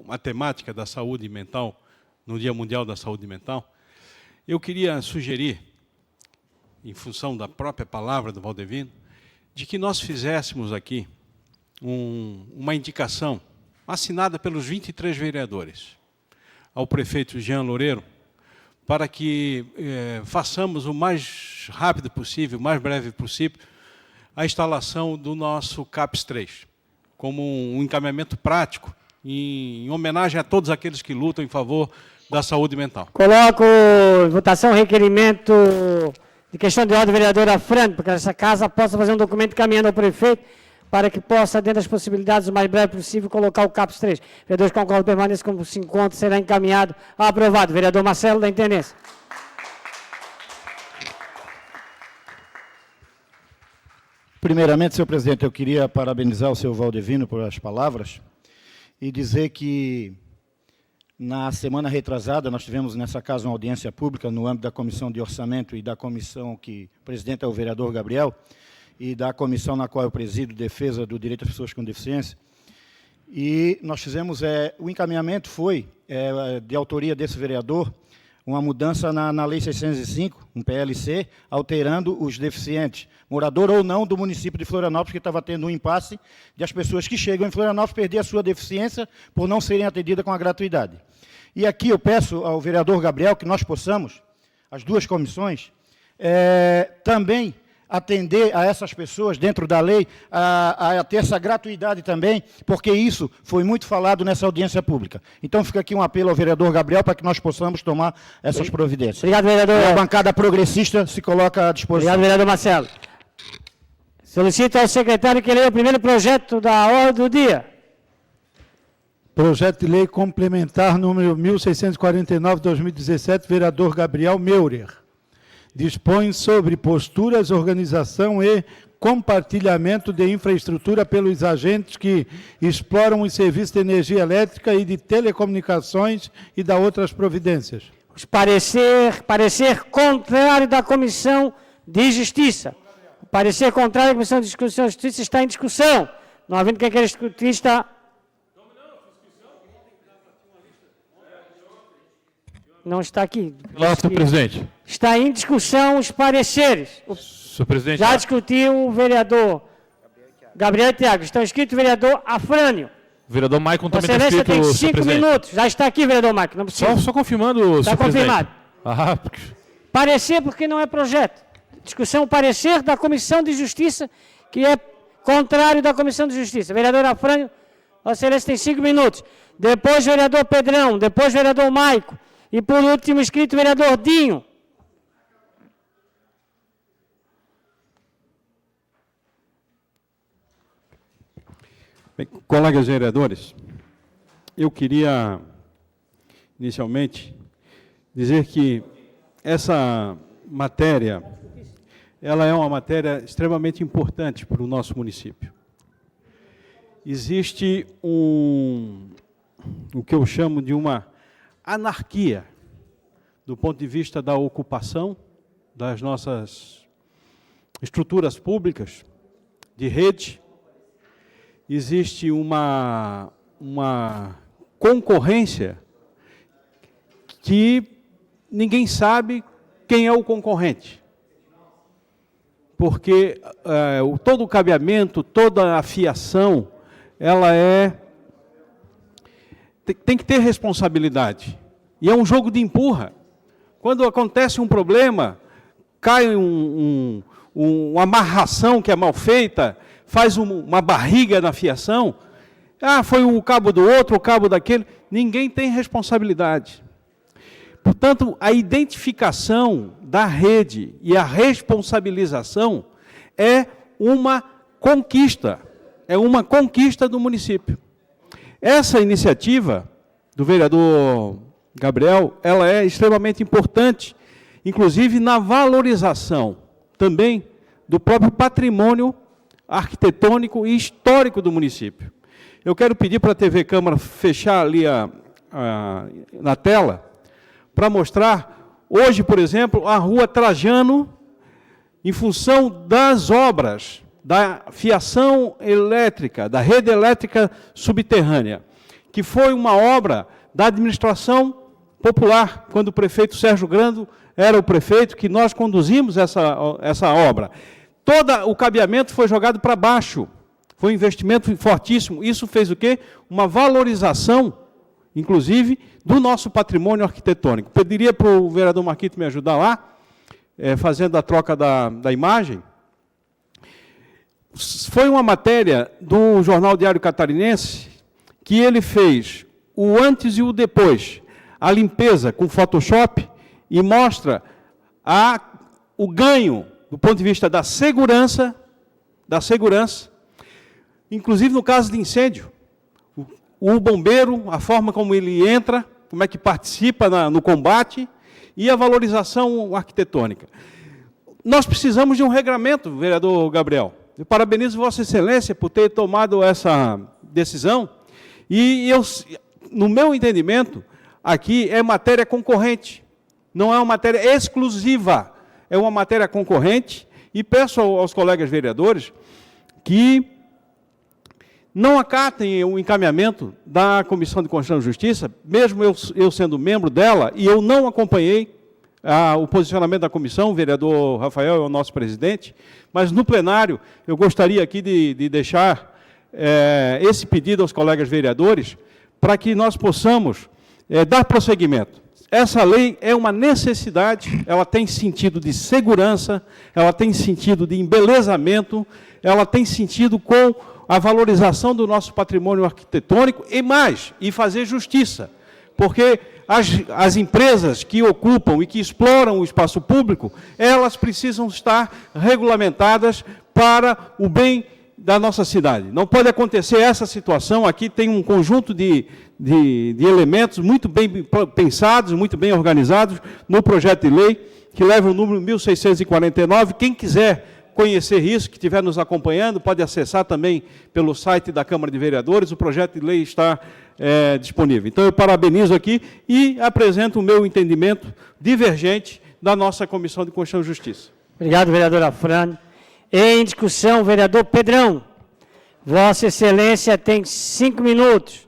uma temática da saúde mental, no Dia Mundial da Saúde Mental, eu queria sugerir, em função da própria palavra do Valdevino, de que nós fizéssemos aqui uma indicação assinada pelos 23 vereadores ao prefeito Jean Loureiro, para que façamos o mais rápido possível, o mais breve possível, a instalação do nosso CAPS 3, como um encaminhamento prático, em homenagem a todos aqueles que lutam em favor da saúde mental. Coloco em votação o requerimento de questão de ordem do vereador Afrânio, para que essa casa possa fazer um documento encaminhando ao prefeito, para que possa, dentro das possibilidades, o mais breve possível, colocar o CAPS 3. Vereadores concordam, permaneçam como se encontra, será encaminhado. Aprovado. Vereador Marcelo, da Intendência. Primeiramente, senhor presidente, eu queria parabenizar o senhor Valdevino por as palavras e dizer que, na semana retrasada, nós tivemos nessa casa uma audiência pública no âmbito da Comissão de Orçamento e da comissão que o presidente é o vereador Gabriel, e da comissão na qual eu presido, Defesa do Direito das Pessoas com Deficiência. E nós fizemos, o encaminhamento foi, de autoria desse vereador, uma mudança na Lei 605, um PLC, alterando os deficientes, morador ou não do município de Florianópolis, que estava tendo um impasse de as pessoas que chegam em Florianópolis perder a sua deficiência por não serem atendidas com a gratuidade. E aqui eu peço ao vereador Gabriel que nós possamos, as duas comissões, também atender a essas pessoas dentro da lei, a ter essa gratuidade também, porque isso foi muito falado nessa audiência pública. Então fica aqui um apelo ao vereador Gabriel para que nós possamos tomar essas providências. Obrigado, vereador. E a bancada progressista se coloca à disposição. Obrigado, vereador Marcelo. Solicito ao secretário que leia o primeiro projeto da ordem do dia. Projeto de lei complementar número 1649/2017, vereador Gabriel Meurer. Dispõe sobre posturas, organização e compartilhamento de infraestrutura pelos agentes que exploram os serviços de energia elétrica e de telecomunicações e da outras providências. Parecer contrário da Comissão de Justiça. O parecer contrário da Comissão de Justiça está em discussão. Não havendo quem queira discutir, está... Não está aqui. Senhor presidente. Está em discussão os pareceres. Senhor presidente. Já discutiu o vereador Gabriel Thiago. Está inscrito o vereador Afrânio. O vereador Maicon também está Excelência inscrito, tem 5 minutos. Já está aqui, vereador Maicon. Não precisa. Só confirmando, está senhor presidente. confirmado. Parecer porque não é projeto. Discussão, parecer da Comissão de Justiça, que é contrário da Comissão de Justiça. Vereador Afrânio, Vossa Excelência tem 5 minutos. Depois, vereador Pedrão. Depois, vereador Maicon. E, por último, inscrito o vereador Dinho. Bem, colegas vereadores, eu queria, inicialmente, dizer que essa matéria, ela é uma matéria extremamente importante para o nosso município. Existe o que eu chamo de uma anarquia, do ponto de vista da ocupação das nossas estruturas públicas, de rede. Existe uma concorrência que ninguém sabe quem é o concorrente. Porque todo o cabeamento, toda a fiação, ela tem que ter responsabilidade. E é um jogo de empurra. Quando acontece um problema, cai uma amarração que é mal feita, faz uma barriga na fiação, foi o cabo do outro, o cabo daquele, ninguém tem responsabilidade. Portanto, a identificação da rede e a responsabilização é uma conquista do município. Essa iniciativa do vereador Gabriel, ela é extremamente importante, inclusive na valorização também do próprio patrimônio arquitetônico e histórico do município. Eu quero pedir para a TV Câmara fechar ali na tela, para mostrar, hoje, por exemplo, a Rua Trajano, em função das obras da fiação elétrica, da rede elétrica subterrânea, que foi uma obra da administração popular, quando o prefeito Sérgio Grando era o prefeito, que nós conduzimos essa obra. Todo o cabeamento foi jogado para baixo, foi um investimento fortíssimo. Isso fez o quê? Uma valorização, inclusive, do nosso patrimônio arquitetônico. Pediria para o vereador Marquito me ajudar lá, fazendo a troca da imagem. Foi uma matéria do Jornal Diário Catarinense, que ele fez o antes e o depois, a limpeza com Photoshop, e mostra o ganho do ponto de vista da segurança, inclusive no caso de incêndio. O bombeiro, a forma como ele entra, como é que participa no combate, e a valorização arquitetônica. Nós precisamos de um regramento, vereador Gabriel. Eu parabenizo Vossa Excelência por ter tomado essa decisão, e no meu entendimento, aqui é matéria concorrente, não é uma matéria exclusiva, é uma matéria concorrente, e peço aos colegas vereadores que não acatem o encaminhamento da Comissão de Constituição e Justiça, mesmo eu sendo membro dela, e eu não acompanhei o posicionamento da comissão, o vereador Rafael é o nosso presidente, mas no plenário eu gostaria aqui de deixar esse pedido aos colegas vereadores, para que nós possamos dar prosseguimento. Essa lei é uma necessidade, ela tem sentido de segurança, ela tem sentido de embelezamento, ela tem sentido com a valorização do nosso patrimônio arquitetônico e fazer justiça. Porque as empresas que ocupam e que exploram o espaço público, elas precisam estar regulamentadas para o bem da nossa cidade. Não pode acontecer essa situação. Aqui tem um conjunto de elementos muito bem pensados, muito bem organizados no projeto de lei, que leva o número 1649. Quem quiser conhecer isso, que estiver nos acompanhando, pode acessar também pelo site da Câmara de Vereadores, o projeto de lei está disponível. Então, eu parabenizo aqui e apresento o meu entendimento divergente da nossa Comissão de Constituição e Justiça. Obrigado, vereador Afrânio. Em discussão, vereador Pedrão. Vossa Excelência tem 5 minutos.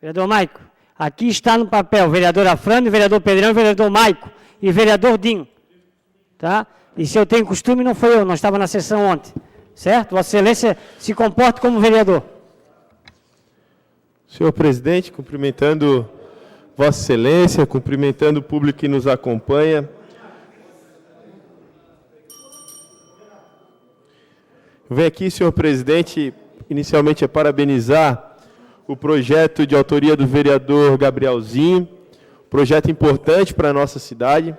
Vereador Maico, aqui está no papel vereador Afrânio, vereador Pedrão, vereador Maico e vereador Dinho. Tá? E se eu tenho costume, não foi eu, nós estávamos na sessão ontem. Certo? Vossa Excelência se comporte como vereador. Senhor presidente, cumprimentando Vossa Excelência, cumprimentando o público que nos acompanha. Eu venho aqui, senhor presidente, inicialmente parabenizar o projeto de autoria do vereador Gabrielzinho, projeto importante para a nossa cidade,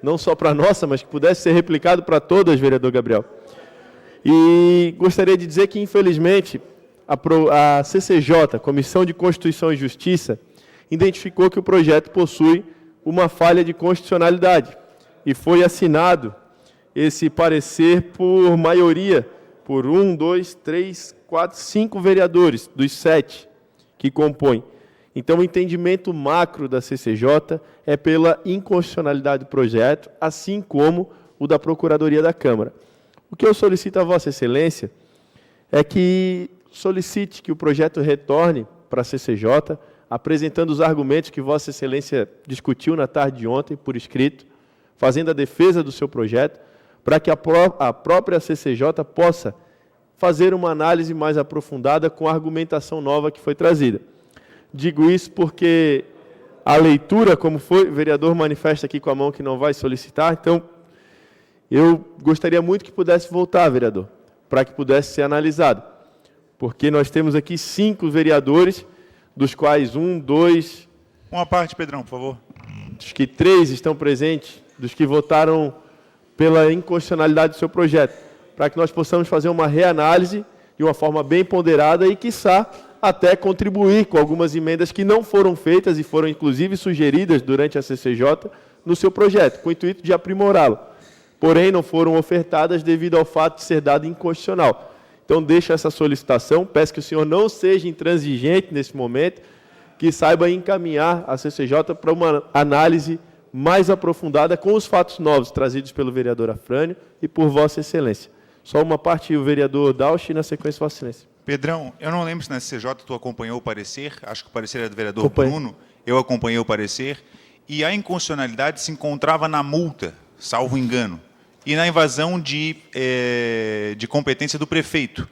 não só para a nossa, mas que pudesse ser replicado para todas, vereador Gabriel. E gostaria de dizer que, infelizmente, a CCJ, Comissão de Constituição e Justiça, identificou que o projeto possui uma falha de constitucionalidade e foi assinado esse parecer por maioria, por 5 vereadores dos 7 que compõem. Então, o entendimento macro da CCJ é pela inconstitucionalidade do projeto, assim como o da Procuradoria da Câmara. O que eu solicito a Vossa Excelência é que solicite que o projeto retorne para a CCJ, apresentando os argumentos que Vossa Excelência discutiu na tarde de ontem, por escrito, fazendo a defesa do seu projeto, para que a própria CCJ possa fazer uma análise mais aprofundada com a argumentação nova que foi trazida. Digo isso porque a leitura, como foi, o vereador manifesta aqui com a mão que não vai solicitar, então eu gostaria muito que pudesse voltar, vereador, para que pudesse ser analisado, porque nós temos aqui 5 vereadores, dos quais 1, 2... Uma parte, Pedrão, por favor. Dos que 3 estão presentes, dos que votaram pela inconstitucionalidade do seu projeto, para que nós possamos fazer uma reanálise de uma forma bem ponderada e, quiçá, até contribuir com algumas emendas que não foram feitas e foram, inclusive, sugeridas durante a CCJ no seu projeto, com o intuito de aprimorá-lo. Porém, não foram ofertadas devido ao fato de ser dado inconstitucional. Então, deixo essa solicitação, peço que o senhor não seja intransigente nesse momento, que saiba encaminhar a CCJ para uma análise mais aprofundada com os fatos novos trazidos pelo vereador Afrânio e por Vossa Excelência. Só uma parte, o vereador Dausch, e na sequência, Vossa Excelência. Pedrão, eu não lembro se na CCJ tu acompanhou o parecer, acho que o parecer era do vereador Acompanhei. Bruno, eu acompanhei o parecer, e a inconstitucionalidade se encontrava na multa, salvo engano, e na invasão de competência do prefeito.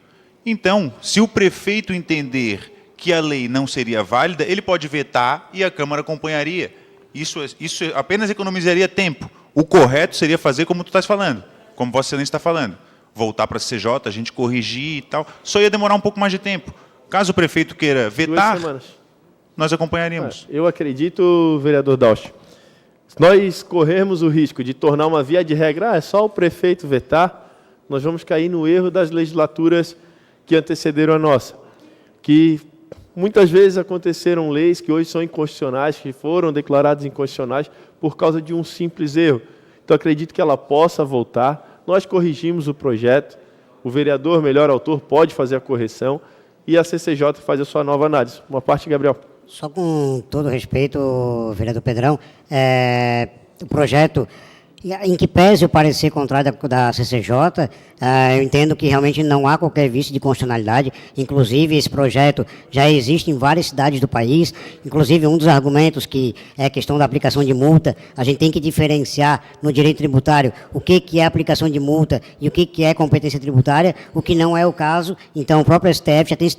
Então, se o prefeito entender que a lei não seria válida, ele pode vetar e a Câmara acompanharia. Isso apenas economizaria tempo. O correto seria fazer como tu estás falando, como Vossa Excelência está falando. Voltar para a CCJ, a gente corrigir e tal. Só ia demorar um pouco mais de tempo. Caso o prefeito queira 2 vetar, semanas. nós acompanharíamos. Eu acredito, vereador Dausch, se nós corrermos o risco de tornar uma via de regra, é só o prefeito vetar, nós vamos cair no erro das legislaturas que antecederam a nossa. Que muitas vezes aconteceram leis que hoje são inconstitucionais, que foram declaradas inconstitucionais por causa de um simples erro. Então, acredito que ela possa voltar. Nós corrigimos o projeto, o vereador, melhor autor, pode fazer a correção e a CCJ faz a sua nova análise. Uma parte, Gabriel. Só com todo respeito, vereador Pedrão, o projeto, em que pese o parecer contrário da CCJ, eu entendo que realmente não há qualquer vício de constitucionalidade. Inclusive, esse projeto já existe em várias cidades do país. Inclusive, um dos argumentos que é a questão da aplicação de multa, a gente tem que diferenciar no direito tributário o que é aplicação de multa e o que é competência tributária, o que não é o caso. Então, o próprio STF já tem se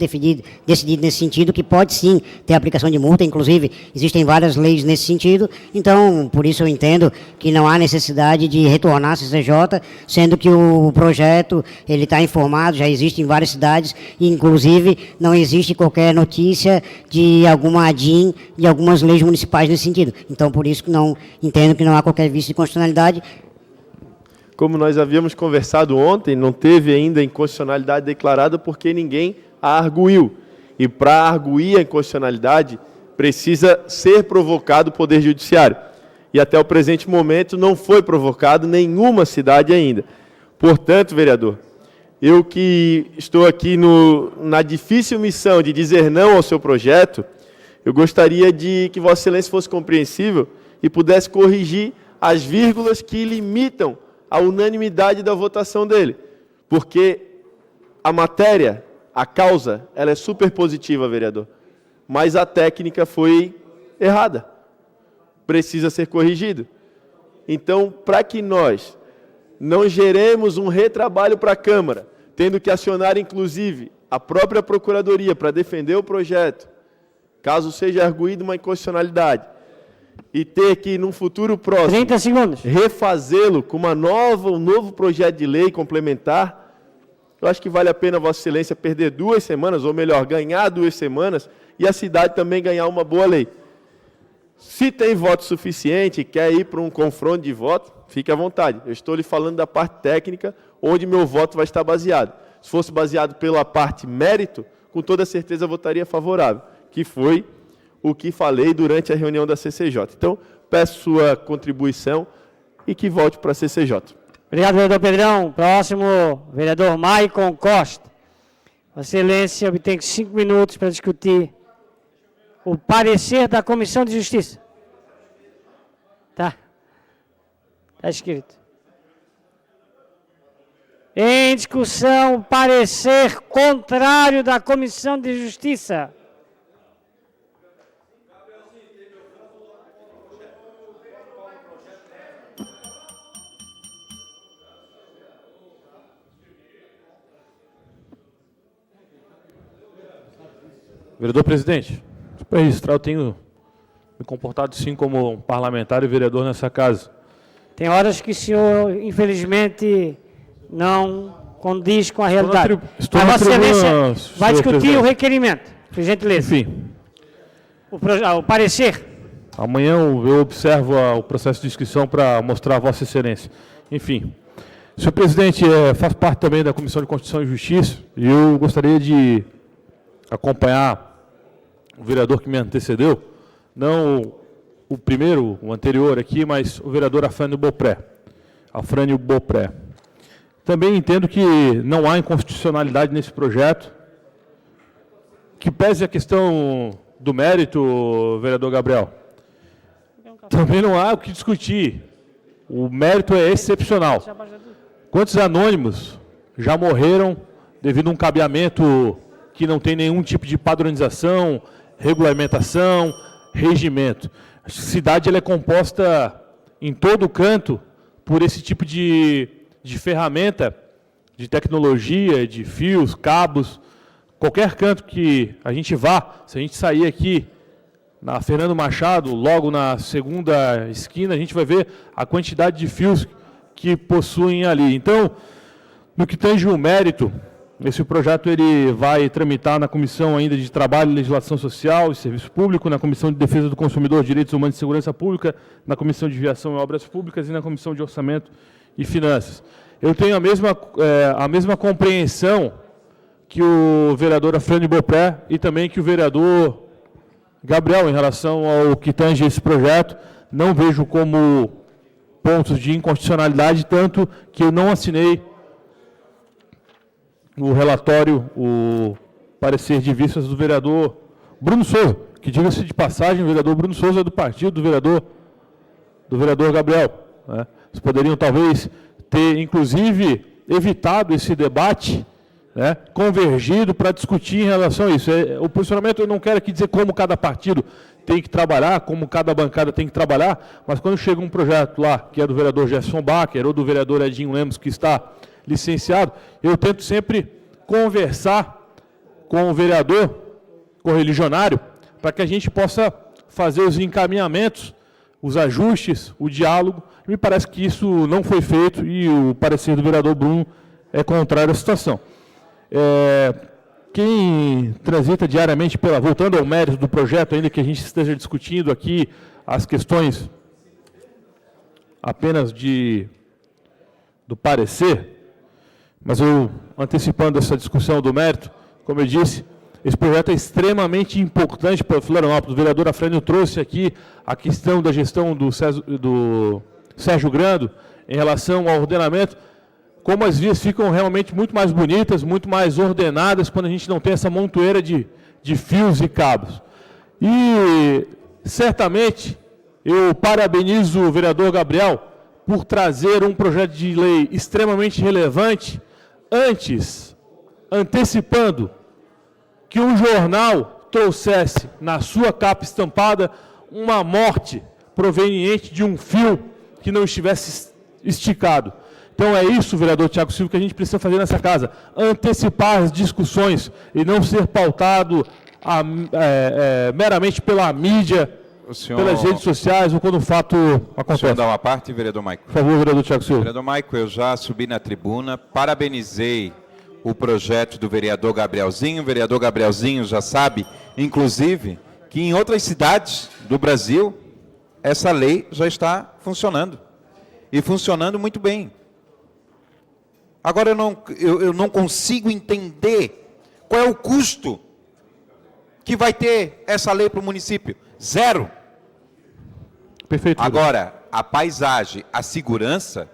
decidido nesse sentido, que pode sim ter aplicação de multa. Inclusive, existem várias leis nesse sentido. Então, por isso eu entendo que não há necessidade de retornar à CCJ, sendo que o projeto ele está informado, já existe em várias cidades, e inclusive não existe qualquer notícia de alguma ADIM, de algumas leis municipais nesse sentido. Então, por isso que não entendo que não há qualquer vício de constitucionalidade. Como nós havíamos conversado ontem, não teve ainda inconstitucionalidade declarada porque ninguém a arguiu. E para arguir a inconstitucionalidade, precisa ser provocado o Poder Judiciário. E até o presente momento não foi provocado nenhuma cidade ainda. Portanto, vereador, eu que estou aqui na difícil missão de dizer não ao seu projeto, eu gostaria de que Vossa Excelência fosse compreensível e pudesse corrigir as vírgulas que limitam a unanimidade da votação dele. Porque a matéria, a causa, ela é super positiva, vereador, mas a técnica foi errada. Precisa ser corrigido. Então, para que nós não geremos um retrabalho para a Câmara, tendo que acionar, inclusive, a própria Procuradoria para defender o projeto, caso seja arguído uma inconstitucionalidade, e ter que, num futuro próximo, 30 segundos. refazê-lo com um novo projeto de lei complementar, eu acho que vale a pena Vossa Excelência perder 2 semanas, ou melhor, ganhar 2 semanas, e a cidade também ganhar uma boa lei. Se tem voto suficiente e quer ir para um confronto de voto, fique à vontade. Eu estou lhe falando da parte técnica, onde meu voto vai estar baseado. Se fosse baseado pela parte mérito, com toda certeza eu votaria favorável, que foi o que falei durante a reunião da CCJ. Então, peço sua contribuição e que volte para a CCJ. Obrigado, vereador Pedrão. Próximo, vereador Maicon Costa. Vossa Excelência obtém 5 minutos para discutir o parecer da Comissão de Justiça. Tá. Está escrito. Em discussão, parecer contrário da Comissão de Justiça. Vereador presidente, para registrar, eu tenho me comportado sim como um parlamentar e vereador nessa casa. Tem horas que o senhor, infelizmente, não condiz com a realidade. Estou Mas na Vossa tribuna, Excelência vai senhor discutir presidente. o requerimento, por gentileza. Enfim, O parecer. amanhã eu observo o processo de inscrição para mostrar a Vossa Excelência. Enfim, senhor presidente, faço parte também da Comissão de Constituição e Justiça e eu gostaria de acompanhar o vereador que me antecedeu, não o primeiro, o anterior aqui, mas o vereador Afrânio Bopré. Também entendo que não há inconstitucionalidade nesse projeto, que pese a questão do mérito, vereador Gabriel. Também não há o que discutir. O mérito é excepcional. Quantos anônimos já morreram devido a um cabeamento que não tem nenhum tipo de padronização, regulamentação, regimento. A cidade ela é composta em todo canto por esse tipo de ferramenta, de tecnologia, de fios, cabos. Qualquer canto que a gente vá, se a gente sair aqui na Fernando Machado, logo na segunda esquina, a gente vai ver a quantidade de fios que possuem ali. Então, no que tange o mérito, esse projeto ele vai tramitar na Comissão ainda de Trabalho, Legislação Social e Serviço Público, na Comissão de Defesa do Consumidor, Direitos Humanos e Segurança Pública, na Comissão de Viação e Obras Públicas e na Comissão de Orçamento e Finanças. Eu tenho a mesma compreensão que o vereador Afrânio Bopré e também que o vereador Gabriel, em relação ao que tange esse projeto. Não vejo como pontos de inconstitucionalidade, tanto que eu não assinei o relatório, o parecer de vistas do vereador Bruno Souza, que, diga-se de passagem, o vereador Bruno Souza é do partido do vereador Gabriel. Né? Vocês poderiam, talvez, ter, inclusive, evitado esse debate, né, convergido para discutir em relação a isso. O posicionamento, eu não quero aqui dizer como cada partido tem que trabalhar, como cada bancada tem que trabalhar, mas quando chega um projeto lá, que é do vereador Gerson Bacher ou do vereador Edinho Lemos, que está licenciado, eu tento sempre conversar com o vereador correligionário para que a gente possa fazer os encaminhamentos, os ajustes, o diálogo. Me parece que isso não foi feito e o parecer do vereador Bruno é contrário à situação. Quem transita diariamente voltando ao mérito do projeto, ainda que a gente esteja discutindo aqui as questões apenas do parecer, mas eu, antecipando essa discussão do mérito, como eu disse, esse projeto é extremamente importante para Florianópolis. O vereador Afrânio trouxe aqui a questão da gestão do Sérgio Grando em relação ao ordenamento, como as vias ficam realmente muito mais bonitas, muito mais ordenadas, quando a gente não tem essa montoeira de fios e cabos. E, certamente, eu parabenizo o vereador Gabriel por trazer um projeto de lei extremamente relevante, antecipando que um jornal trouxesse na sua capa estampada uma morte proveniente de um fio que não estivesse esticado. Então é isso, vereador Tiago Silva, que a gente precisa fazer nessa casa, antecipar as discussões e não ser pautado meramente pela mídia, pelas redes sociais ou quando o fato acontece. O senhor dá uma parte, vereador Maico? Por favor, vereador Tiago Silva. Vereador Maico, eu já subi na tribuna, parabenizei o projeto do vereador Gabrielzinho. O vereador Gabrielzinho já sabe, inclusive, que em outras cidades do Brasil, essa lei já está funcionando. E funcionando muito bem. Agora, eu não consigo entender qual é o custo que vai ter essa lei para o município. Zero. Perfeito. Agora, a paisagem, a segurança,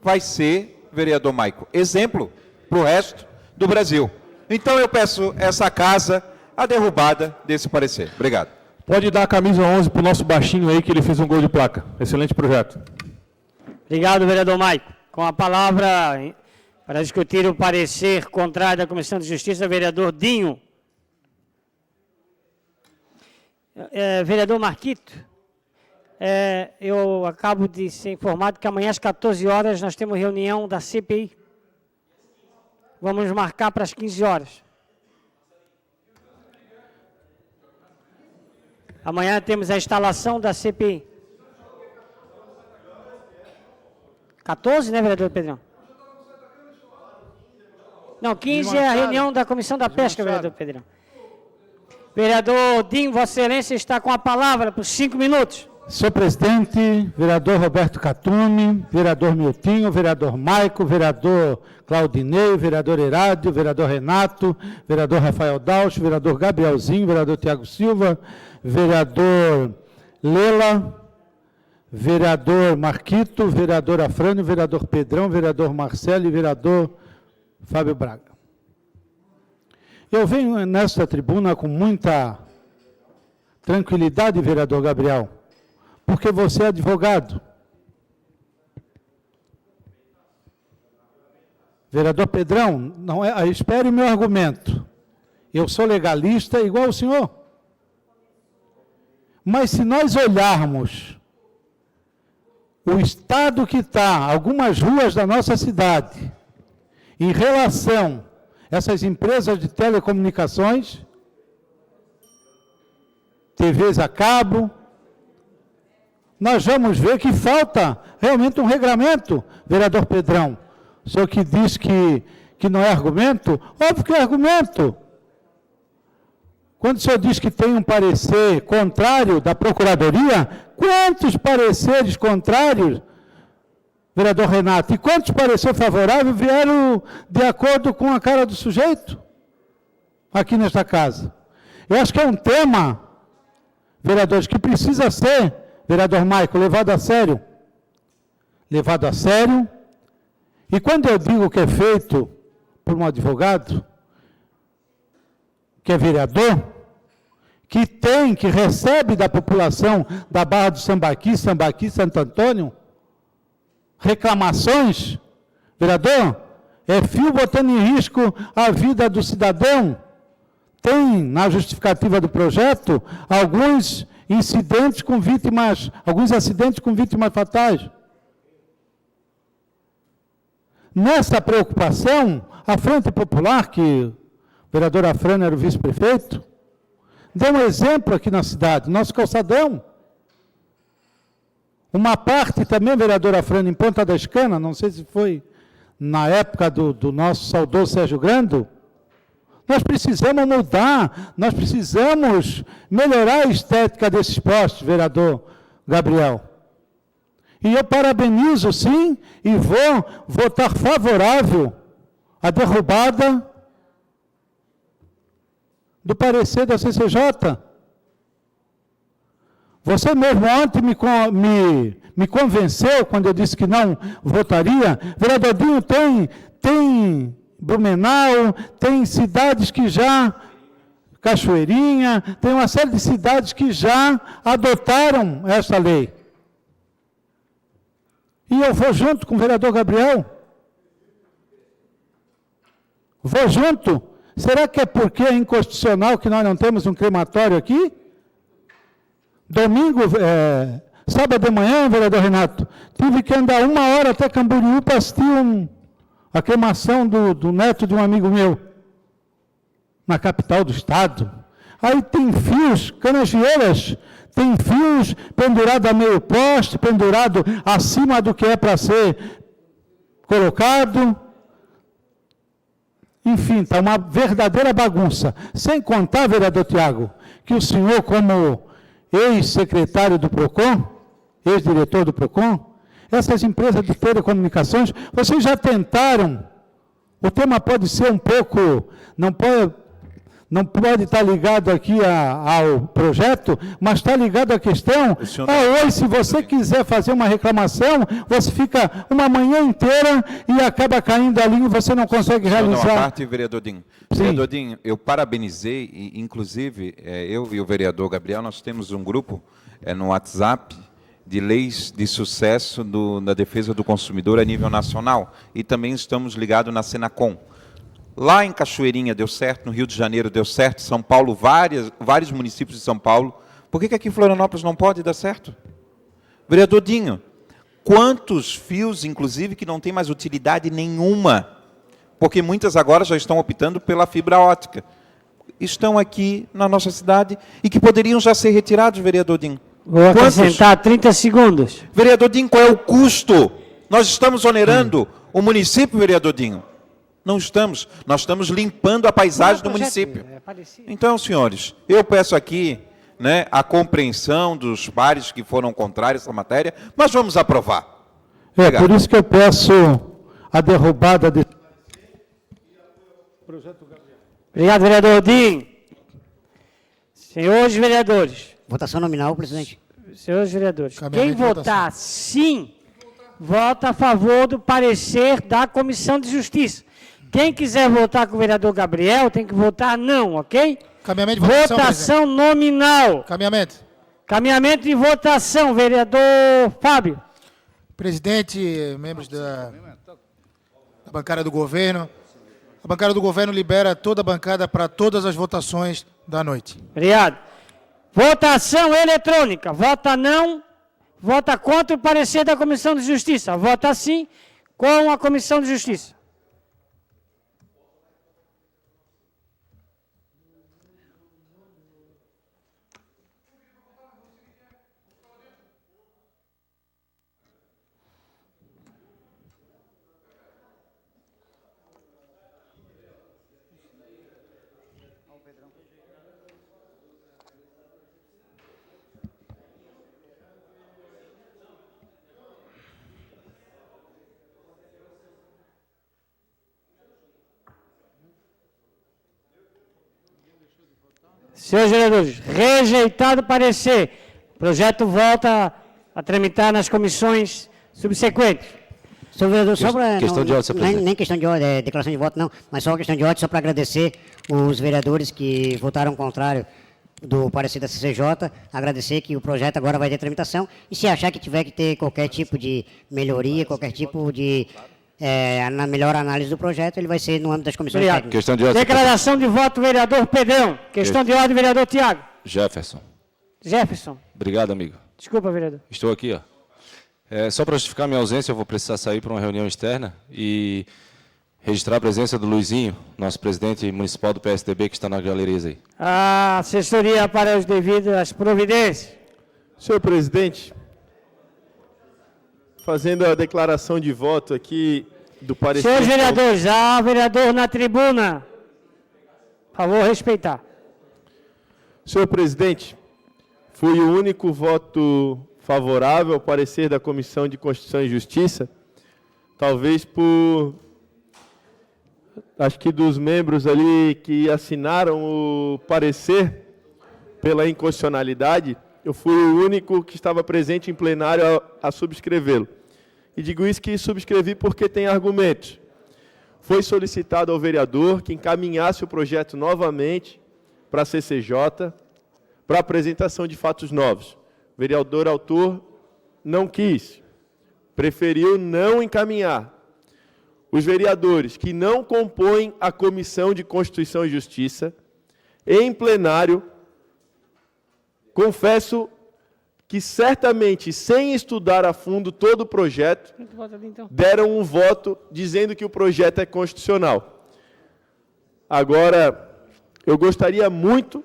vai ser, vereador Maico, exemplo para o resto do Brasil. Então, eu peço essa casa a derrubada desse parecer. Obrigado. Pode dar a camisa 11 para o nosso baixinho aí, que ele fez um gol de placa. Excelente projeto. Obrigado, vereador Maico. Com a palavra para discutir o parecer contrário da Comissão de Justiça, vereador Dinho. Vereador Marquito, eu acabo de ser informado que amanhã às 14 horas nós temos reunião da CPI. Vamos marcar para as 15 horas. Amanhã temos a instalação da CPI. 14, né, vereador Pedrão? Não, 15 é a reunião da Comissão da Pesca, vereador Pedrão. Vereador Dinho, Vossa Excelência está com a palavra por 5 minutos. Senhor presidente, vereador Roberto Catume, vereador Miltinho, vereador Maico, vereador Claudinei, vereador Herádio, vereador Renato, vereador Rafael Dausch, vereador Gabrielzinho, vereador Tiago Silva, vereador Lela, vereador Marquito, vereador Afrânio, vereador Pedrão, vereador Marcelo e vereador Fábio Braga. Eu venho nesta tribuna com muita tranquilidade, vereador Gabriel, porque você é advogado. Vereador Pedrão, não é, espere o meu argumento. Eu sou legalista igual o senhor. Mas se nós olharmos o estado que está algumas ruas da nossa cidade em relação a essas empresas de telecomunicações, TVs a cabo, nós vamos ver que falta realmente um regramento, vereador Pedrão. O senhor que diz que não é argumento, óbvio que é argumento. Quando o senhor diz que tem um parecer contrário da Procuradoria, quantos pareceres contrários, vereador Renato, e quantos pareceres favoráveis vieram de acordo com a cara do sujeito aqui nesta casa? Eu acho que é um tema, vereadores, que precisa ser, vereador Maico, levado a sério. Levado a sério. E quando eu digo que é feito por um advogado, que é vereador, que recebe da população da Barra do Sambaqui, Santo Antônio, reclamações, vereador, é fio botando em risco a vida do cidadão. Tem, na justificativa do projeto, alguns acidentes com vítimas fatais. Nessa preocupação, a Frente Popular, que o vereador Afrânio era o vice-prefeito, deu um exemplo aqui na cidade, nosso calçadão. Uma parte também, vereador Afrânio, em Ponta da Escana, não sei se foi na época do nosso saudoso Sérgio Grando, nós precisamos mudar, nós precisamos melhorar a estética desses postes, vereador Gabriel. E eu parabenizo, sim, e vou votar favorável à derrubada do parecer da CCJ. Você mesmo ontem me convenceu, quando eu disse que não votaria. Vereador Dinho, tem Blumenau, tem cidades que já, Cachoeirinha, tem uma série de cidades que já adotaram essa lei. E eu vou junto com o vereador Gabriel. Vou junto. Será que é porque é inconstitucional que nós não temos um crematório aqui? Domingo, sábado de manhã, vereador Renato, tive que andar 1 hora até Camboriú para assistir a cremação do neto de um amigo meu, na capital do estado. Aí tem fios, Canasvieiras, tem fios pendurados a meio poste, pendurado acima do que é para ser colocado. Enfim, está uma verdadeira bagunça. Sem contar, vereador Tiago, que o senhor, como ex-secretário do PROCON, ex-diretor do PROCON, essas empresas de telecomunicações, vocês já tentaram, o tema pode ser um pouco, não pode estar ligado aqui ao projeto, mas está ligado à questão, hoje, se você quiser fazer uma reclamação, você fica uma manhã inteira e acaba caindo ali e você não consegue realizar. Uma parte, vereador Dinho. Vereador Dinho, eu parabenizei, e, inclusive, eu e o vereador Gabriel, nós temos um grupo no WhatsApp de leis de sucesso na defesa do consumidor a nível nacional, e também estamos ligados na Senacom. Lá em Cachoeirinha deu certo, no Rio de Janeiro deu certo, São Paulo, vários municípios de São Paulo. Por que aqui em Florianópolis não pode dar certo? Vereador Dinho, quantos fios, inclusive, que não tem mais utilidade nenhuma, porque muitas agora já estão optando pela fibra óptica, estão aqui na nossa cidade e que poderiam já ser retirados, vereador Dinho? Vou acrescentar 30 segundos. Vereador Dinho, qual é o custo? Nós estamos onerando o município, vereador Dinho? Não estamos. Nós estamos limpando a paisagem do município. Então, senhores, eu peço aqui, a compreensão dos pares que foram contrários a essa matéria, mas vamos aprovar. Obrigado. Por isso que eu peço a derrubada de... Obrigado, vereador Dinho. Senhores vereadores. Votação nominal, presidente. Senhores vereadores, quem votar sim, vota a favor do parecer da Comissão de Justiça. Quem quiser votar com o vereador Gabriel, tem que votar não, ok? Caminhamento de votação, votação nominal. Caminhamento. Caminhamento de votação, vereador Fábio. Presidente, membros da a bancada do governo. A bancada do governo libera toda a bancada para todas as votações da noite. Obrigado. Votação eletrônica. Vota não, vota contra o parecer da Comissão de Justiça. Vota sim com a Comissão de Justiça. Senhores vereadores, rejeitado o parecer, o projeto volta a tramitar nas comissões subsequentes. Senhor vereador, só para... Questão de ordem, senhor presidente. Nem questão de ordem, declaração de voto não, mas só uma questão de ordem, só para agradecer os vereadores que votaram contrário do parecer da CCJ, agradecer que o projeto agora vai ter tramitação, e se achar que tiver que ter qualquer tipo de melhoria, qualquer tipo de... na melhor análise do projeto, ele vai ser no âmbito das comissões Obrigado. técnicas. Questão de ordem. Declaração de voto, vereador Pedrão. Questão de ordem, vereador Tiago. Jefferson. Jefferson. Obrigado, amigo. Desculpa, vereador. Estou aqui, ó. Só para justificar minha ausência, eu vou precisar sair para uma reunião externa e registrar a presença do Luizinho, nosso presidente municipal do PSDB, que está nas galerias aí. A assessoria para as devidas providências. Senhor presidente, fazendo a declaração de voto aqui do parecer... Senhores vereadores, há vereador na tribuna. Por favor, respeitar. Senhor presidente, fui o único voto favorável ao parecer da Comissão de Constituição e Justiça, talvez por... acho que dos membros ali que assinaram o parecer pela inconstitucionalidade, eu fui o único que estava presente em plenário a subscrevê-lo. E digo isso que subscrevi porque tem argumentos. Foi solicitado ao vereador que encaminhasse o projeto novamente para a CCJ, para apresentação de fatos novos. O vereador autor não quis, preferiu não encaminhar. Os vereadores que não compõem a Comissão de Constituição e Justiça, em plenário, confesso que certamente, sem estudar a fundo todo o projeto, deram um voto dizendo que o projeto é constitucional. Agora, eu gostaria muito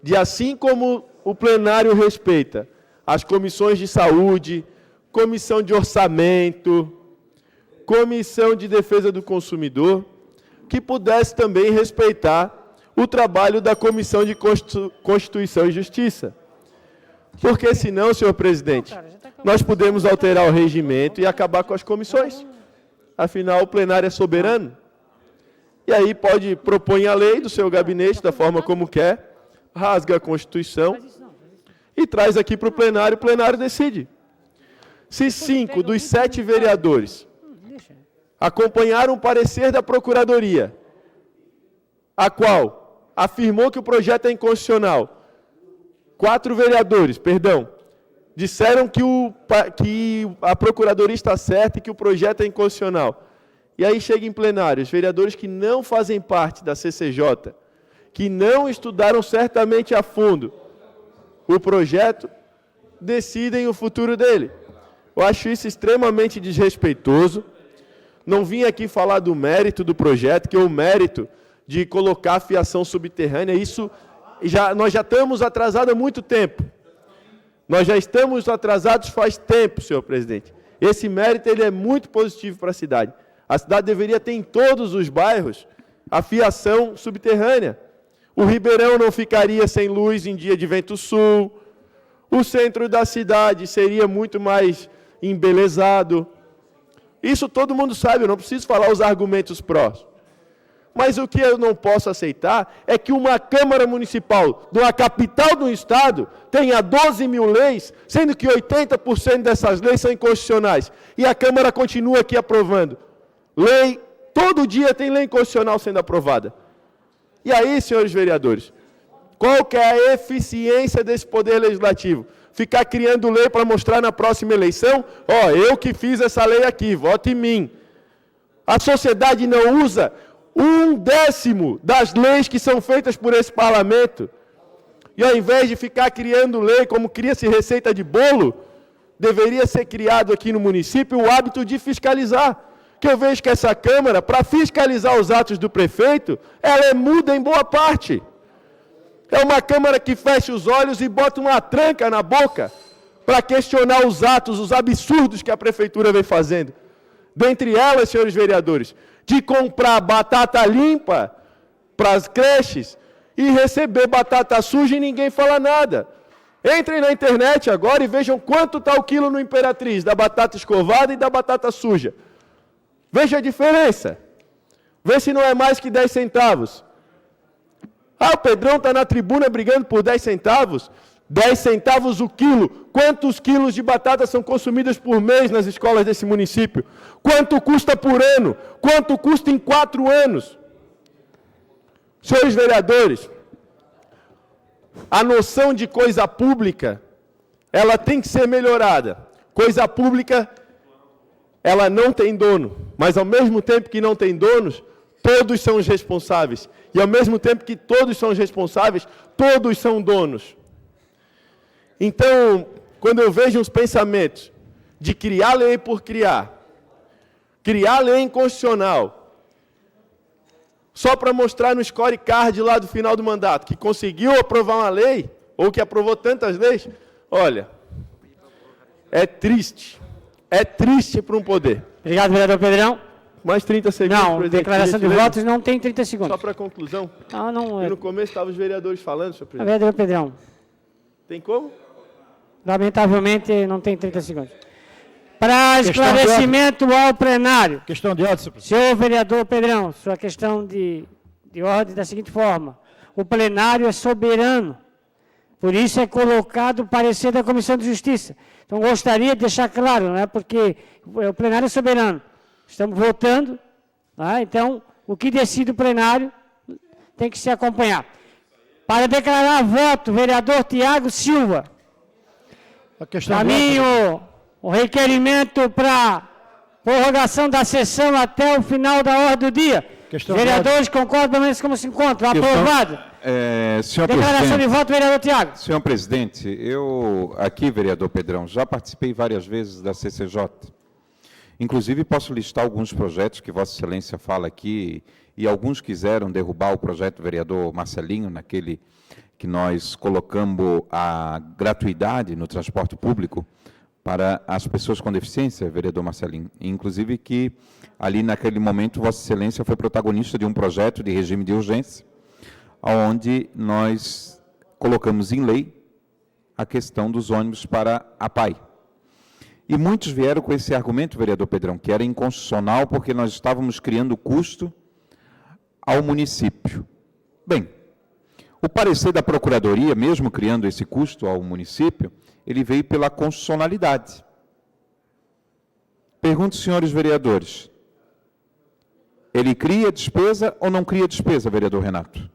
de, assim como o plenário respeita as comissões de saúde, comissão de orçamento, comissão de defesa do consumidor, que pudesse também respeitar o trabalho da Comissão de Constituição e Justiça. Porque senão, senhor presidente, nós podemos alterar o regimento e acabar com as comissões. Afinal, o plenário é soberano. E aí pode propor a lei do seu gabinete, da forma como quer, rasga a Constituição e traz aqui para o plenário decide. Se 5 dos 7 vereadores acompanharam o parecer da Procuradoria, a qual afirmou que o projeto é inconstitucional, 4 vereadores, disseram que a Procuradoria está certa e que o projeto é inconstitucional. E aí chega em plenário, os vereadores que não fazem parte da CCJ, que não estudaram certamente a fundo o projeto, decidem o futuro dele. Eu acho isso extremamente desrespeitoso. Não vim aqui falar do mérito do projeto, que é o mérito de colocar a fiação subterrânea. Isso nós já estamos atrasados há muito tempo. Nós já estamos atrasados faz tempo, senhor presidente. Esse mérito ele é muito positivo para a cidade. A cidade deveria ter em todos os bairros a fiação subterrânea. O Ribeirão não ficaria sem luz em dia de vento sul. O centro da cidade seria muito mais embelezado. Isso todo mundo sabe, eu não preciso falar os argumentos prós. Mas o que eu não posso aceitar é que uma Câmara Municipal de uma capital do Estado tenha 12 mil leis, sendo que 80% dessas leis são inconstitucionais. E a Câmara continua aqui aprovando. Lei, todo dia tem lei inconstitucional sendo aprovada. E aí, senhores vereadores, qual que é a eficiência desse Poder Legislativo? Ficar criando lei para mostrar na próxima eleição, eu que fiz essa lei aqui, vote em mim. A sociedade não usa 1/10 das leis que são feitas por esse parlamento. E ao invés de ficar criando lei como cria-se receita de bolo, deveria ser criado aqui no município o hábito de fiscalizar. Que eu vejo que essa Câmara, para fiscalizar os atos do prefeito, ela é muda em boa parte. É uma Câmara que fecha os olhos e bota uma tranca na boca para questionar os atos, os absurdos que a prefeitura vem fazendo. Dentre elas, senhores vereadores, de comprar batata limpa para as creches e receber batata suja e ninguém fala nada. Entrem na internet agora e vejam quanto está o quilo no Imperatriz, da batata escovada e da batata suja. Veja a diferença. Vê se não é mais que 10 centavos. Ah, o Pedrão está na tribuna brigando por 10 centavos. 10 centavos o quilo. Quantos quilos de batata são consumidos por mês nas escolas desse município? Quanto custa por ano? Quanto custa em 4 anos? Senhores vereadores, a noção de coisa pública, ela tem que ser melhorada. Coisa pública, ela não tem dono. Mas ao mesmo tempo que não tem donos, todos são os responsáveis. E ao mesmo tempo que todos são os responsáveis, todos são donos. Então, quando eu vejo uns pensamentos de criar lei por criar lei inconstitucional, só para mostrar no scorecard lá do final do mandato, que conseguiu aprovar uma lei, ou que aprovou tantas leis, olha, é triste para um poder. Obrigado, vereador Pedrão. Mais 30 segundos, não, presidente. Declaração de votos não tem 30 segundos. Só para conclusão. Não é. No começo estavam os vereadores falando, senhor presidente. Vereador Pedrão. Tem como? Lamentavelmente, não tem 30 segundos. Para esclarecimento ao plenário. Questão de ordem, senhor presidente. Senhor vereador Pedrão, sua questão de ordem da seguinte forma. O plenário é soberano. Por isso é colocado o parecer da Comissão de Justiça. Então, gostaria de deixar claro, né, porque o plenário é soberano. Estamos votando, tá? Então, o que decide o plenário tem que se acompanhar. Para declarar voto, vereador Tiago Silva. Caminho o requerimento para prorrogação da sessão até o final da ordem do dia. Vereadores, concordam pelo menos como se encontra. Aprovado. Senhor Declaração presidente, de voto, vereador Tiago. Senhor presidente, eu aqui, vereador Pedrão, já participei várias vezes da CCJ. Inclusive, posso listar alguns projetos que Vossa Excelência fala aqui, e alguns quiseram derrubar o projeto do vereador Marcelinho, naquele que nós colocamos a gratuidade no transporte público para as pessoas com deficiência, vereador Marcelinho. Inclusive que, ali naquele momento, Vossa Excelência foi protagonista de um projeto de regime de urgência, onde nós colocamos em lei a questão dos ônibus para a PAI. E muitos vieram com esse argumento, vereador Pedrão, que era inconstitucional porque nós estávamos criando custo ao município. Bem, o parecer da Procuradoria, mesmo criando esse custo ao município, ele veio pela constitucionalidade. Pergunto, senhores vereadores, ele cria despesa ou não cria despesa, vereador Renato?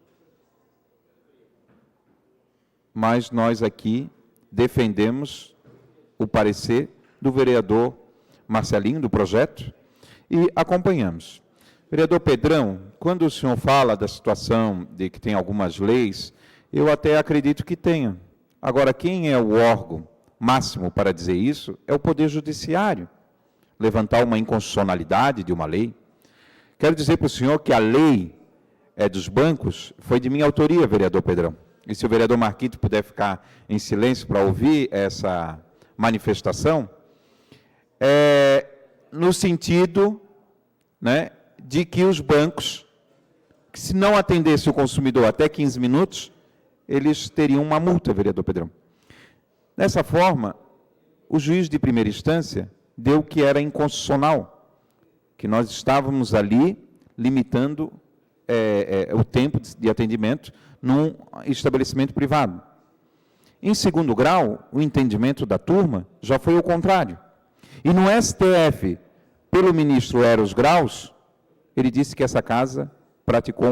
Mas nós aqui defendemos o parecer do vereador Marcelinho, do projeto, e acompanhamos. Vereador Pedrão, quando o senhor fala da situação de que tem algumas leis, eu até acredito que tenha. Agora, quem é o órgão máximo para dizer isso é o Poder Judiciário. Levantar uma inconstitucionalidade de uma lei. Quero dizer para o senhor que a lei dos bancos foi de minha autoria, vereador Pedrão. E se o vereador Marquito puder ficar em silêncio para ouvir essa manifestação, no sentido, né, de que os bancos, que se não atendesse o consumidor até 15 minutos, eles teriam uma multa, vereador Pedrão. Dessa forma, o juiz de primeira instância deu que era inconstitucional, que nós estávamos ali limitando o tempo de atendimento num estabelecimento privado. Em segundo grau, o entendimento da turma já foi o contrário. E no STF, pelo ministro Eros Graus, ele disse que essa casa praticou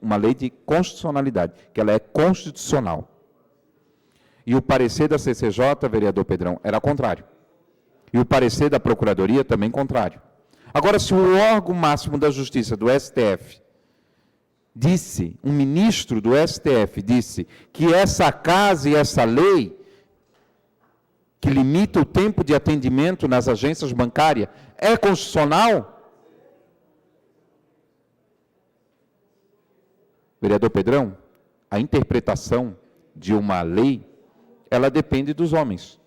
uma lei de constitucionalidade, que ela é constitucional. E o parecer da CCJ, vereador Pedrão, era contrário. E o parecer da Procuradoria também contrário. Agora, se o órgão máximo da Justiça, do STF, disse, um ministro do STF disse, que essa casa e essa lei, que limita o tempo de atendimento nas agências bancárias, é constitucional? Vereador Pedrão, a interpretação de uma lei, ela depende dos homens.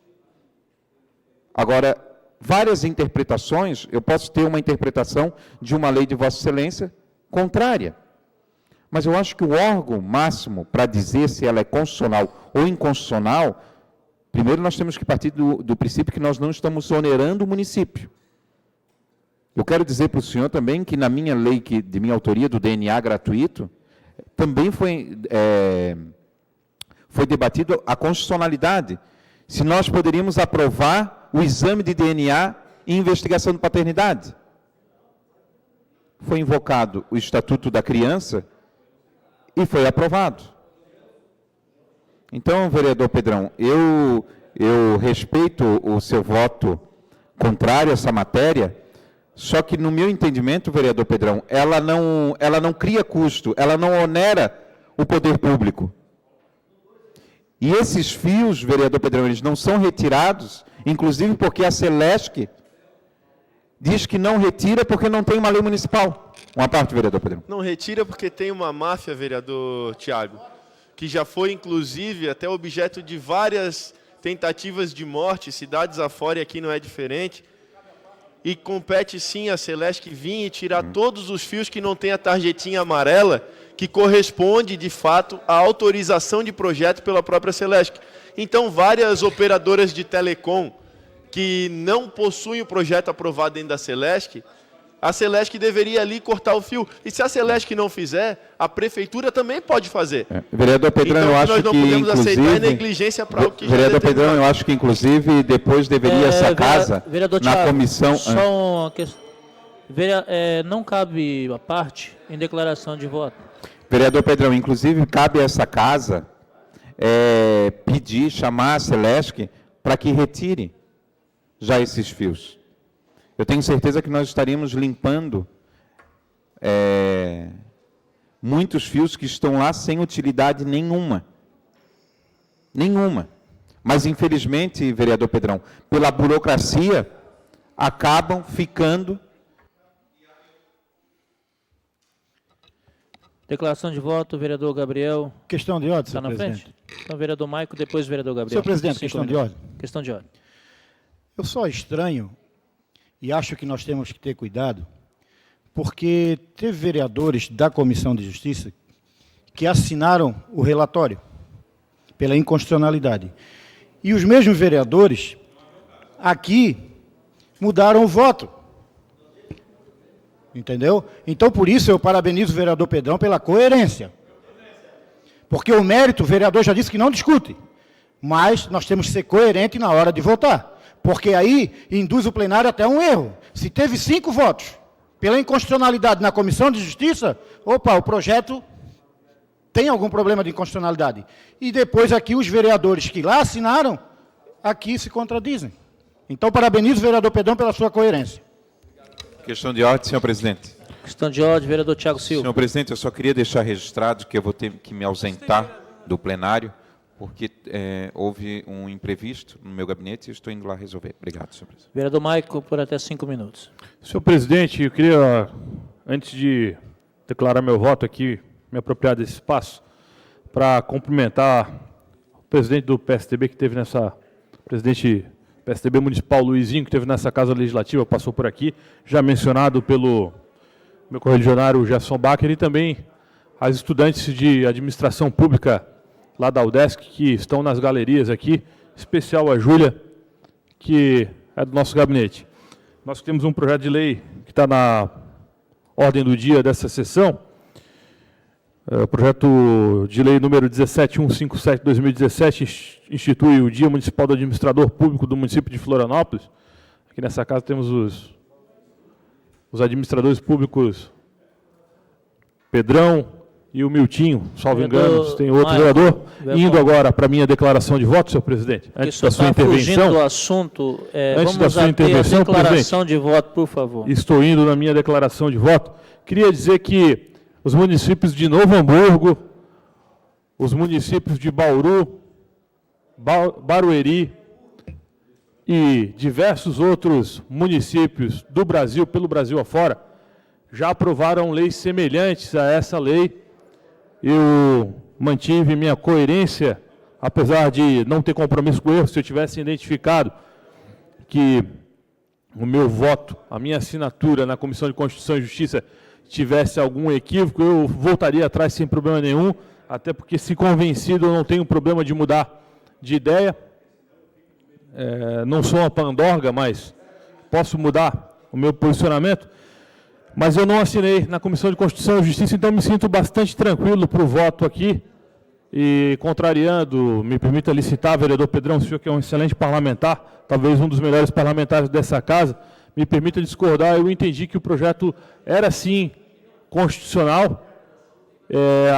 Agora, várias interpretações, eu posso ter uma interpretação de uma lei de Vossa Excelência contrária. Mas eu acho que o órgão máximo para dizer se ela é constitucional ou inconstitucional, primeiro nós temos que partir do princípio que nós não estamos onerando o município. Eu quero dizer para o senhor também que na minha lei de minha autoria do DNA gratuito, também foi debatido a constitucionalidade. Se nós poderíamos aprovar o exame de DNA em investigação de paternidade. Foi invocado o Estatuto da Criança e foi aprovado. Então, vereador Pedrão, eu respeito o seu voto contrário a essa matéria, só que, no meu entendimento, vereador Pedrão, ela não cria custo, ela não onera o poder público. E esses fios, vereador Pedrão, eles não são retirados, inclusive porque a Celesc diz que não retira porque não tem uma lei municipal. Uma parte, vereador Pedrão. Não retira porque tem uma máfia, vereador Tiago, que já foi, inclusive, até objeto de várias tentativas de morte, cidades afora, e aqui não é diferente. E compete sim a Celesc vir e tirar todos os fios que não tem a tarjetinha amarela, que corresponde, de fato, à autorização de projeto pela própria Celesc. Então, várias operadoras de telecom que não possuem o projeto aprovado dentro da Celesc, a Celesc deveria ali cortar o fio. E se a Celesc não fizer, a prefeitura também pode fazer. Vereador Pedrão, então, eu acho que, nós não podemos aceitar a negligência para o que já vereador Pedrão, eu acho que, inclusive, depois deveria essa casa, vereador na Thiago, comissão... Só uma questão. Não cabe a parte em declaração de voto. Vereador Pedrão, inclusive, cabe a essa casa pedir, chamar a Celesc para que retire já esses fios. Eu tenho certeza que nós estaríamos limpando muitos fios que estão lá sem utilidade nenhuma. Nenhuma. Mas, infelizmente, vereador Pedrão, pela burocracia, acabam ficando... Declaração de voto, vereador Gabriel. Questão de ordem, Está senhor na presidente. frente? Então, vereador Maico, depois vereador Gabriel. Senhor presidente, questão de ordem. Questão de ordem. Eu só estranho, e acho que nós temos que ter cuidado, porque teve vereadores da Comissão de Justiça que assinaram o relatório pela inconstitucionalidade. E os mesmos vereadores aqui mudaram o voto. Entendeu? Então, por isso, eu parabenizo o vereador Pedrão pela coerência. Porque o mérito, o vereador já disse que não discute. Mas nós temos que ser coerentes na hora de votar. Porque aí induz o plenário até um erro. Se teve 5 votos pela inconstitucionalidade na Comissão de Justiça, opa, o projeto tem algum problema de inconstitucionalidade. E depois aqui os vereadores que lá assinaram, aqui se contradizem. Então, parabenizo o vereador Pedrão pela sua coerência. Questão de ordem, senhor presidente. Questão de ordem, vereador Thiago Silva. Senhor presidente, eu só queria deixar registrado que eu vou ter que me ausentar do plenário, porque houve um imprevisto no meu gabinete e estou indo lá resolver. Obrigado, senhor presidente. Vereador Maico, por até 5 minutos. Senhor presidente, eu queria, antes de declarar meu voto aqui, me apropriar desse espaço, para cumprimentar o presidente do PSDB que teve nessa... presidente PSDB Municipal, Luizinho, que teve nessa Casa Legislativa, passou por aqui, já mencionado pelo meu correligionário Gerson Bacher, e também as estudantes de administração pública lá da UDESC, que estão nas galerias aqui, em especial a Júlia, que é do nosso gabinete. Nós temos um projeto de lei que está na ordem do dia dessa sessão, o projeto de lei número 17157 de 2017 institui o Dia Municipal do Administrador Público do município de Florianópolis. Aqui nessa casa temos os administradores públicos Pedrão, e o Miltinho, salvo Vereador engano, se tem outro Maia, vereador, vereador. indo agora para a minha declaração de voto, senhor presidente, antes da sua intervenção. Do assunto, Antes da vamos sua até a intervenção, declaração de voto, por favor. Estou indo na minha declaração de voto. Queria dizer que os municípios de Novo Hamburgo, os municípios de Bauru, Barueri e diversos outros municípios do Brasil, pelo Brasil afora, já aprovaram leis semelhantes a essa lei. Eu mantive minha coerência, apesar de não ter compromisso com o erro. Se eu tivesse identificado que o meu voto, a minha assinatura na Comissão de Constituição e Justiça tivesse algum equívoco, eu voltaria atrás sem problema nenhum, até porque, se convencido, eu não tenho problema de mudar de ideia. Não sou uma pandorga, mas posso mudar o meu posicionamento. Mas eu não assinei na Comissão de Constituição e Justiça, então me sinto bastante tranquilo para o voto aqui. E, contrariando, me permita licitar, vereador Pedrão, o senhor que é um excelente parlamentar, talvez um dos melhores parlamentares dessa casa, me permita discordar. Eu entendi que o projeto era, sim, constitucional,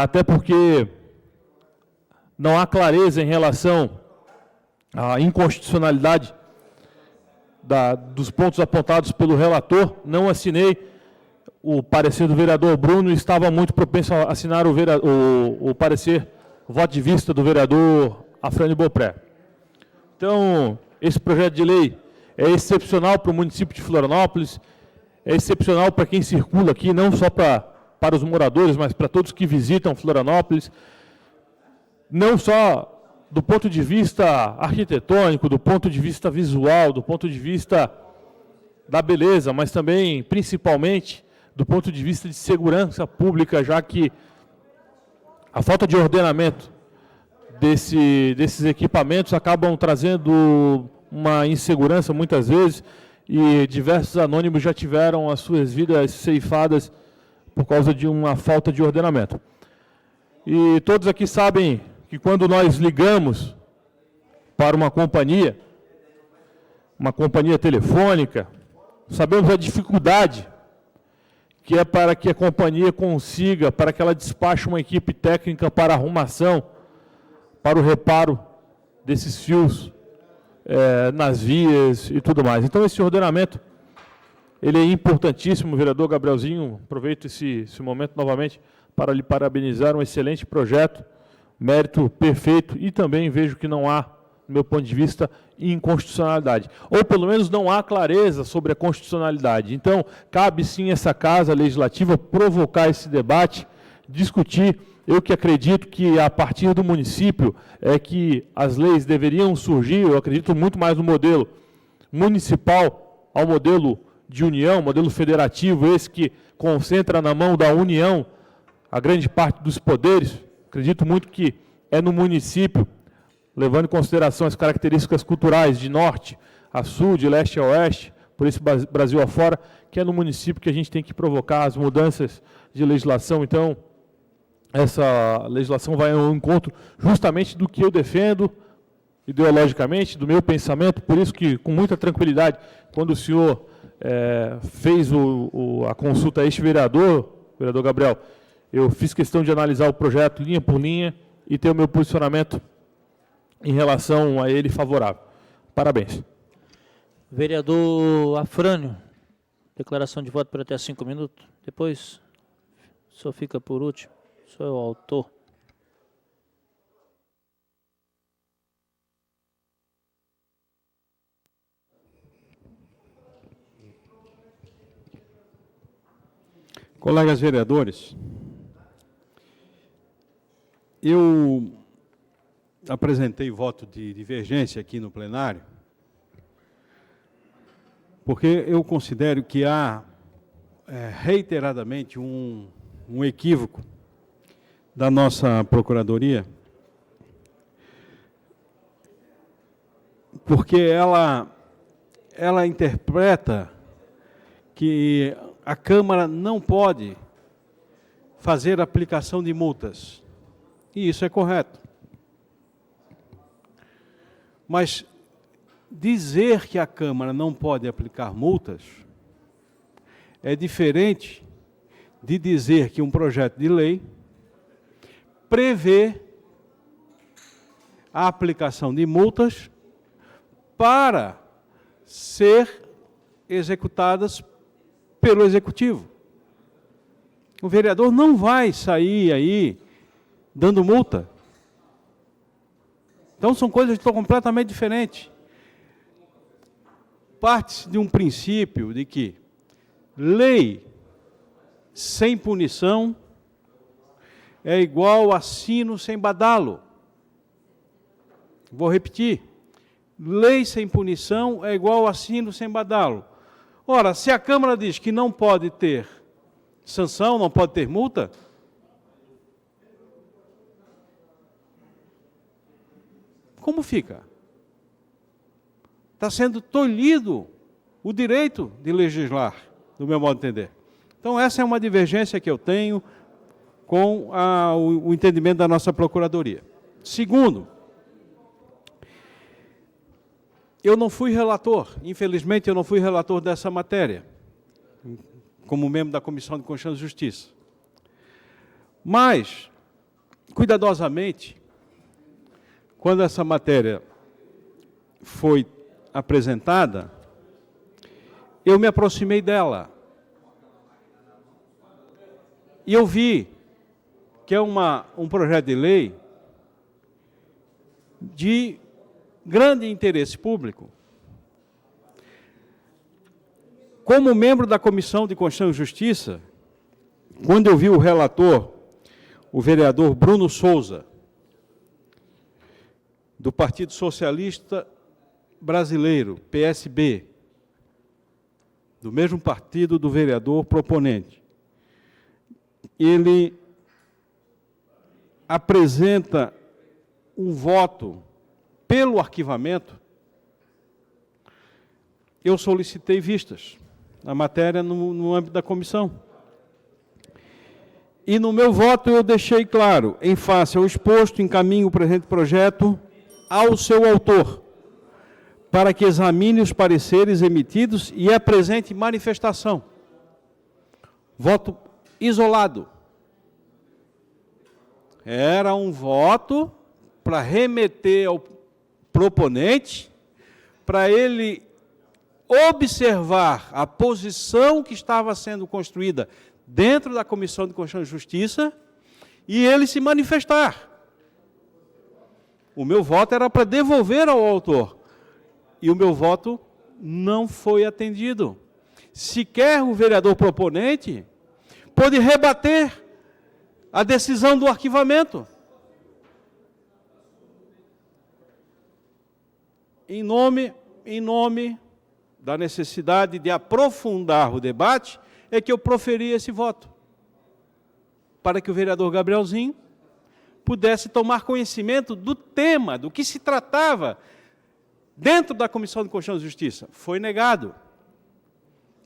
até porque não há clareza em relação à inconstitucionalidade dos pontos apontados pelo relator. Não assinei o parecer do vereador Bruno, estava muito propenso a assinar o parecer, o voto de vista do vereador Afrânio Beaupré. Então, esse projeto de lei é excepcional para o município de Florianópolis, é excepcional para quem circula aqui, não só para os moradores, mas para todos que visitam Florianópolis, não só do ponto de vista arquitetônico, do ponto de vista visual, do ponto de vista da beleza, mas também, principalmente, do ponto de vista de segurança pública, já que a falta de ordenamento desses equipamentos acabam trazendo uma insegurança muitas vezes, e diversos anônimos já tiveram as suas vidas ceifadas por causa de uma falta de ordenamento. E todos aqui sabem que quando nós ligamos para uma companhia telefônica, sabemos a dificuldade que é para que a companhia consiga, para que ela despache uma equipe técnica para arrumação, para o reparo desses fios nas vias e tudo mais. Então, esse ordenamento, ele é importantíssimo. Vereador Gabrielzinho, aproveito esse momento novamente para lhe parabenizar, um excelente projeto, mérito perfeito, e também vejo que não há, do meu ponto de vista, inconstitucionalidade. Ou, pelo menos, não há clareza sobre a constitucionalidade. Então, cabe sim essa Casa Legislativa provocar esse debate, discutir. Eu que acredito que, a partir do município, é que as leis deveriam surgir. Eu acredito muito mais no modelo municipal ao modelo de união, modelo federativo, esse que concentra na mão da União a grande parte dos poderes. Acredito muito que é no município, levando em consideração as características culturais de norte a sul, de leste a oeste, por esse Brasil afora, que é no município que a gente tem que provocar as mudanças de legislação. Então, essa legislação vai ao encontro justamente do que eu defendo ideologicamente, do meu pensamento. Por isso que, com muita tranquilidade, quando o senhor fez a consulta a este vereador Gabriel, eu fiz questão de analisar o projeto linha por linha e ter o meu posicionamento em relação a ele favorável. Parabéns. Vereador Afrânio, declaração de voto por até 5 minutos. Depois, o senhor fica por último. O senhor é o autor. Colegas vereadores, eu apresentei voto de divergência aqui no plenário, porque eu considero que há reiteradamente um equívoco da nossa Procuradoria, porque ela interpreta que a Câmara não pode fazer aplicação de multas. E isso é correto. Mas dizer que a Câmara não pode aplicar multas é diferente de dizer que um projeto de lei prevê a aplicação de multas para ser executadas pelo Executivo. O vereador não vai sair aí dando multa. Então, são coisas que estão completamente diferentes. Parte-se de um princípio de que lei sem punição é igual a sino sem badalo. Vou repetir. Lei sem punição é igual a sino sem badalo. Ora, se a Câmara diz que não pode ter sanção, não pode ter multa, como fica? Está sendo tolhido o direito de legislar, do meu modo de entender. Então, essa é uma divergência que eu tenho com o entendimento da nossa Procuradoria. Segundo, eu não fui relator, infelizmente eu não fui relator dessa matéria, como membro da Comissão de Constituição e Justiça. Mas, cuidadosamente, quando essa matéria foi apresentada, eu me aproximei dela. E eu vi que é um projeto de lei de grande interesse público. Como membro da Comissão de Constituição e Justiça, quando eu vi o relator, o vereador Bruno Souza, do Partido Socialista Brasileiro, PSB, do mesmo partido do vereador proponente, ele apresenta um voto pelo arquivamento, eu solicitei vistas, a matéria no âmbito da comissão. E no meu voto eu deixei claro, em face ao exposto, encaminho o presente projeto ao seu autor, para que examine os pareceres emitidos e apresente manifestação. Voto isolado. Era um voto para remeter ao proponente, para ele observar a posição que estava sendo construída dentro da Comissão de Constituição e Justiça e ele se manifestar. O meu voto era para devolver ao autor. E o meu voto não foi atendido. Sequer o vereador proponente pôde rebater a decisão do arquivamento. Em nome da necessidade de aprofundar o debate, é que eu proferi esse voto, para que o vereador Gabrielzinho pudesse tomar conhecimento do tema, do que se tratava dentro da Comissão de Constituição e Justiça. Foi negado.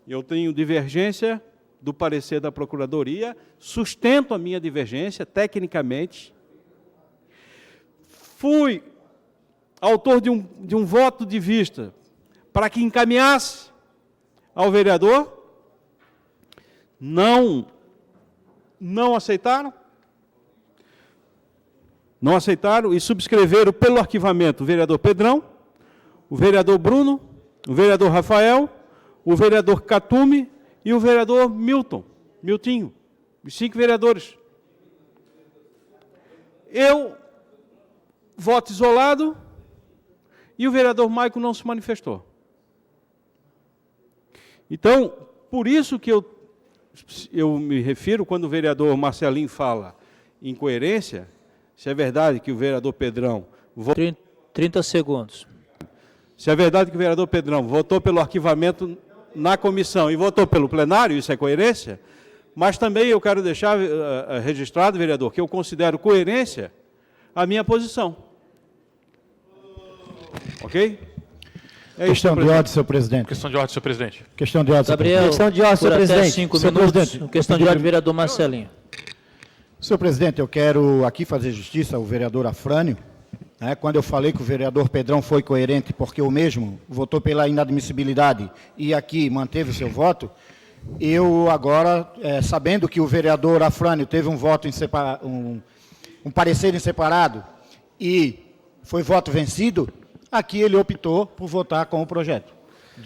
Eu tenho divergência do parecer da Procuradoria, sustento a minha divergência tecnicamente. Fui autor de um voto de vista para que encaminhasse ao vereador. Não aceitaram. Não aceitaram e subscreveram pelo arquivamento o vereador Pedrão, o vereador Bruno, o vereador Rafael, o vereador Catume e o vereador Miltinho, os 5 vereadores. Eu voto isolado e o vereador Maico não se manifestou. Então, por isso que eu me refiro, quando o vereador Marcelinho fala em coerência, se é verdade que o vereador Pedrão... 30 segundos. Se é verdade que o vereador Pedrão votou pelo arquivamento na comissão e votou pelo plenário, isso é coerência, mas também eu quero deixar registrado, vereador, que eu considero coerência a minha posição. Ok? É questão de ordem, senhor presidente. Questão de ordem, senhor presidente. Questão de ordem, senhor Gabriel, presidente. questão de ordem, senhor presidente. 5 minutos. Presidente, questão de ordem, vereador Marcelinho. Senhor presidente, eu quero aqui fazer justiça ao vereador Afrânio. Quando eu falei que o vereador Pedrão foi coerente porque o mesmo votou pela inadmissibilidade e aqui manteve o seu voto, eu agora, sabendo que o vereador Afrânio teve um voto um parecer em separado e foi voto vencido, aqui ele optou por votar com o projeto.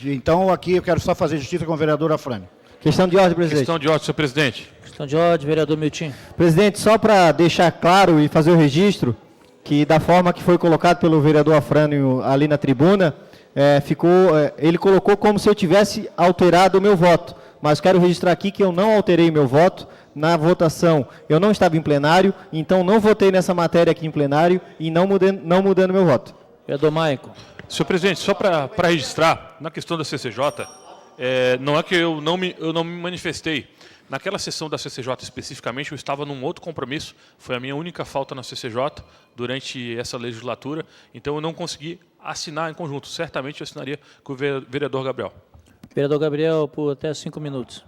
Então, aqui eu quero só fazer justiça com o vereador Afrânio. Questão de ordem, presidente. Questão de ordem, senhor presidente. Questão de ordem, vereador Milton. Presidente, só para deixar claro e fazer o registro, que da forma que foi colocado pelo vereador Afrânio ali na tribuna, ele colocou como se eu tivesse alterado o meu voto. Mas quero registrar aqui que eu não alterei meu voto. Na votação, eu não estava em plenário, então não votei nessa matéria aqui em plenário e não mudando meu voto. Vereador Maicon. Senhor presidente, só para registrar, na questão da CCJ, não é que eu não me manifestei. Naquela sessão da CCJ especificamente, eu estava num outro compromisso, foi a minha única falta na CCJ durante essa legislatura, então eu não consegui assinar em conjunto. Certamente eu assinaria com o vereador Gabriel. Vereador Gabriel, por até 5 minutos.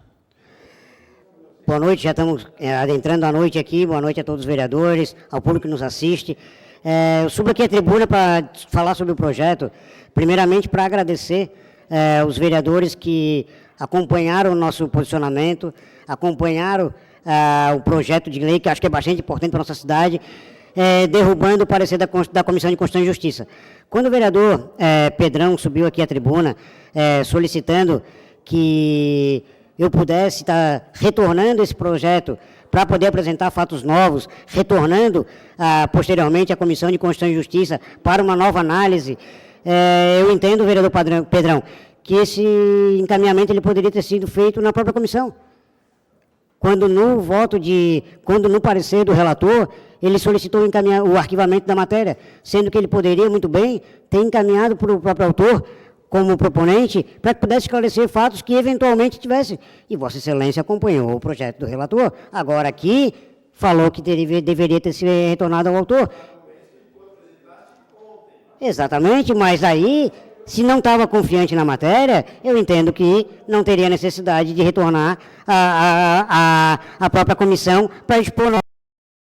Boa noite, já estamos adentrando a noite aqui, boa noite a todos os vereadores, ao público que nos assiste. Eu subo aqui a tribuna para falar sobre o projeto, primeiramente para agradecer os vereadores que acompanharam o nosso posicionamento, acompanharam o projeto de lei, que acho que é bastante importante para a nossa cidade, derrubando o parecer da Comissão de Constituição e Justiça. Quando o vereador Pedrão subiu aqui à tribuna, solicitando que eu pudesse estar retornando esse projeto para poder apresentar fatos novos, retornando posteriormente à Comissão de Constituição e Justiça para uma nova análise, eu entendo, vereador Pedrão, que esse encaminhamento ele poderia ter sido feito na própria comissão. Quando no parecer do relator, ele solicitou o arquivamento da matéria, sendo que ele poderia muito bem ter encaminhado para o próprio autor, como proponente, para que pudesse esclarecer fatos que eventualmente tivesse. E Vossa Excelência acompanhou o projeto do relator. Agora aqui, falou que deveria ter sido retornado ao autor. Exatamente, mas aí, se não estava confiante na matéria, eu entendo que não teria necessidade de retornar à própria comissão para expor